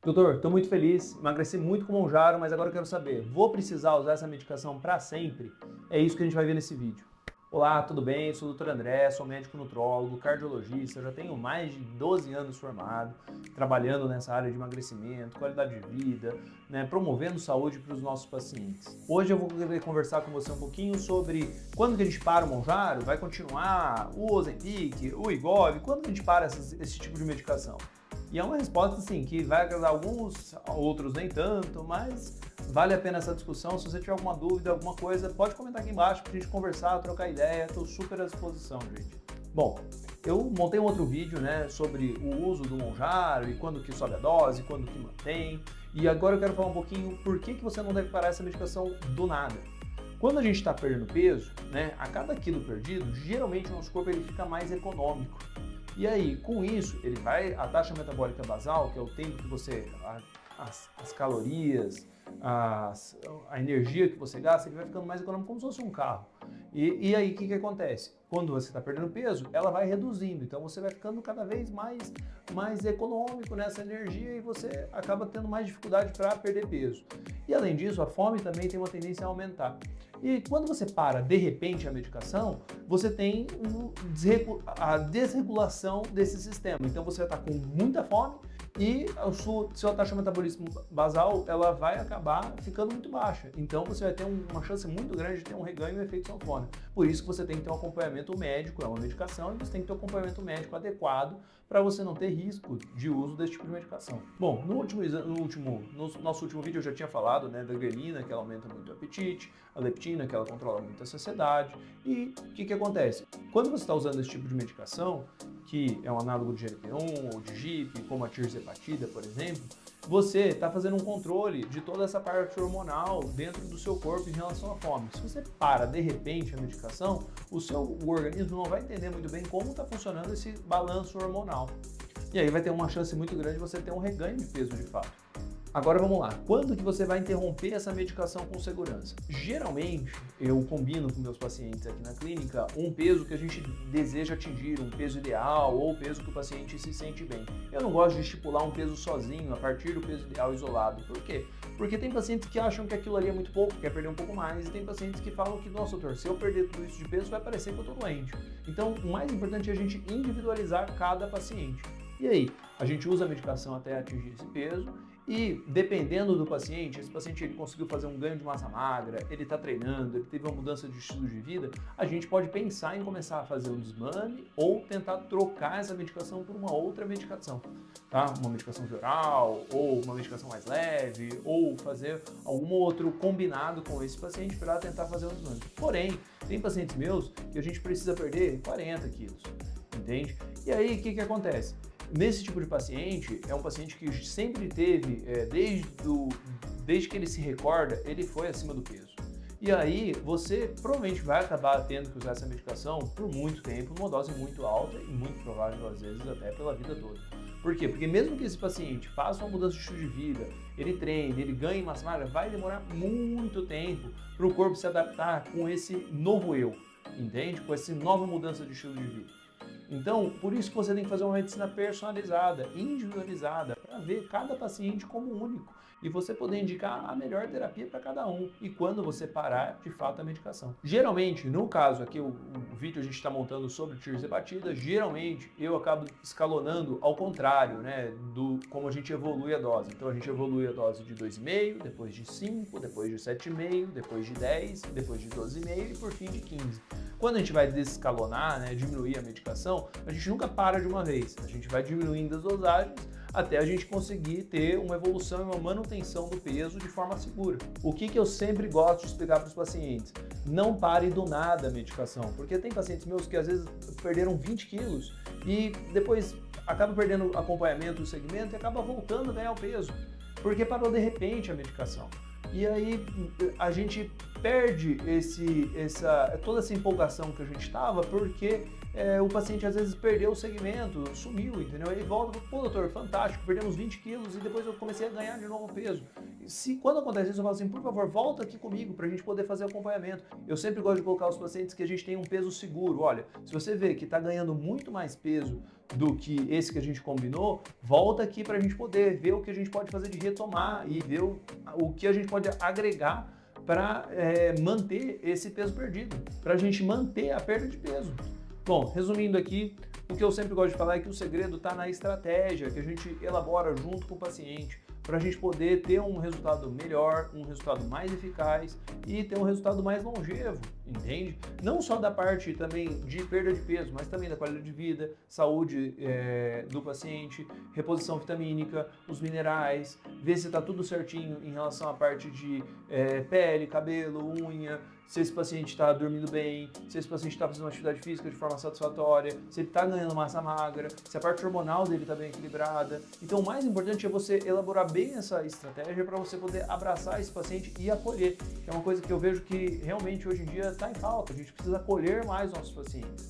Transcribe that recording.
Doutor, estou muito feliz, emagreci muito com o Monjaro, mas agora eu quero saber, vou precisar usar essa medicação para sempre? É isso que a gente vai ver nesse vídeo. Olá, tudo bem? Sou o Dr. André, sou médico nutrólogo, cardiologista, já tenho mais de 12 anos formado, trabalhando nessa área de emagrecimento, qualidade de vida, né, promovendo saúde para os nossos pacientes. Hoje eu vou querer conversar com você um pouquinho sobre quando que a gente para o Monjaro, vai continuar o Ozempic, o Wegovy, quando que a gente para esse tipo de medicação? E é uma resposta, assim, que vai agradar alguns, outros nem tanto, mas vale a pena essa discussão. Se você tiver alguma dúvida, alguma coisa, pode comentar aqui embaixo pra gente conversar, trocar ideia. Estou super à disposição, gente. Bom, eu montei um outro vídeo, né, sobre o uso do Monjaro e quando que sobe a dose, quando que mantém. E agora eu quero falar um pouquinho por que você não deve parar essa medicação do nada. Quando a gente está perdendo peso, né, a cada quilo perdido, geralmente o nosso corpo ele fica mais econômico. E aí, com isso, a taxa metabólica basal, que é o tempo que você, as calorias, a energia que você gasta, ele vai ficando mais econômico como se fosse um carro. E aí, o que acontece? Quando você está perdendo peso, ela vai reduzindo, então você vai ficando cada vez mais econômico nessa energia e você acaba tendo mais dificuldade para perder peso. E além disso, a fome também tem uma tendência a aumentar. E quando você para de repente a medicação, você tem a desregulação desse sistema. Então você vai estar com muita fome e sua taxa metabolismo basal ela vai acabar ficando muito baixa. Então você vai ter uma chance muito grande de ter um reganho e um efeito sanfona. Por isso que você tem que ter um acompanhamento médico, é uma medicação, e você tem que ter um acompanhamento médico adequado para você não ter risco de uso desse tipo de medicação. Bom, no nosso último vídeo eu já tinha falado, né, da grelina, que ela aumenta muito o apetite, a leptina, que ela controla muito a saciedade. E o que acontece? Quando você está usando esse tipo de medicação, que é um análogo de GLP-1 ou de GIP, como a tirzepatida, por exemplo, você está fazendo um controle de toda essa parte hormonal dentro do seu corpo em relação à fome. Se você para de repente a medicação, o organismo não vai entender muito bem como está funcionando esse balanço hormonal. E aí vai ter uma chance muito grande de você ter um reganho de peso de fato. Agora vamos lá, quando que você vai interromper essa medicação com segurança? Geralmente, eu combino com meus pacientes aqui na clínica um peso que a gente deseja atingir, um peso ideal ou o peso que o paciente se sente bem. Eu não gosto de estipular um peso sozinho, a partir do peso ideal isolado. Por quê? Porque tem pacientes que acham que aquilo ali é muito pouco, quer perder um pouco mais, e tem pacientes que falam que, nossa, doutor, se eu perder tudo isso de peso, vai parecer que eu estou doente. Então, o mais importante é a gente individualizar cada paciente. E aí, a gente usa a medicação até atingir esse peso e, dependendo do paciente, esse paciente ele conseguiu fazer um ganho de massa magra, ele está treinando, ele teve uma mudança de estilo de vida, a gente pode pensar em começar a fazer um desmame ou tentar trocar essa medicação por uma outra medicação, tá? Uma medicação oral ou uma medicação mais leve ou fazer algum outro combinado com esse paciente para tentar fazer um desmame. Porém, tem pacientes meus que a gente precisa perder 40 quilos, entende? E aí, o que acontece? Nesse tipo de paciente, é um paciente que sempre teve, desde que ele se recorda, ele foi acima do peso. E aí, você provavelmente vai acabar tendo que usar essa medicação por muito tempo, numa dose muito alta e muito provável, às vezes, até pela vida toda. Por quê? Porque mesmo que esse paciente faça uma mudança de estilo de vida, ele treine, ele ganhe massa magra, vai demorar muito tempo para o corpo se adaptar com esse novo eu, entende? Com essa nova mudança de estilo de vida. Então, por isso que você tem que fazer uma medicina personalizada, individualizada, para ver cada paciente como único e você poder indicar a melhor terapia para cada um e quando você parar, de fato, a medicação. Geralmente, no caso aqui, o vídeo a gente está montando sobre tirzepatida, geralmente eu acabo escalonando ao contrário, né, do como a gente evolui a dose. Então, a gente evolui a dose de 2,5, depois de 5, depois de 7,5, depois de 10, depois de 12,5 e por fim de 15. Quando a gente vai desescalonar, né, diminuir a medicação, a gente nunca para de uma vez. A gente vai diminuindo as dosagens até a gente conseguir ter uma evolução e uma manutenção do peso de forma segura. O que eu sempre gosto de explicar para os pacientes? Não pare do nada a medicação, porque tem pacientes meus que às vezes perderam 20 quilos e depois acaba perdendo acompanhamento do segmento e acaba voltando a ganhar o peso, porque parou de repente a medicação. E aí a gente perde toda essa empolgação que a gente estava, porque o paciente às vezes perdeu o segmento, sumiu, entendeu? Ele volta, pô, doutor, fantástico, perdemos 20 quilos e depois eu comecei a ganhar de novo peso. Quando acontece isso, eu falo assim, por favor, volta aqui comigo para a gente poder fazer acompanhamento. Eu sempre gosto de colocar os pacientes que a gente tem um peso seguro. Olha, se você vê que está ganhando muito mais peso do que esse que a gente combinou, volta aqui para a gente poder ver o que a gente pode fazer de retomar e ver o que a gente pode agregar para manter esse peso perdido, para a gente manter a perda de peso. Bom, resumindo aqui, o que eu sempre gosto de falar é que o segredo está na estratégia que a gente elabora junto com o paciente para a gente poder ter um resultado melhor, um resultado mais eficaz e ter um resultado mais longevo, entende? Não só da parte também de perda de peso, mas também da qualidade de vida, saúde do paciente, reposição vitamínica, os minerais, ver se está tudo certinho em relação à parte de pele, cabelo, unha, se esse paciente está dormindo bem, se esse paciente está fazendo uma atividade física de forma satisfatória, se ele está ganhando massa magra, se a parte hormonal dele está bem equilibrada. Então o mais importante é você elaborar bem essa estratégia para você poder abraçar esse paciente e acolher. É uma coisa que eu vejo que realmente hoje em dia está em falta, a gente precisa acolher mais nossos pacientes.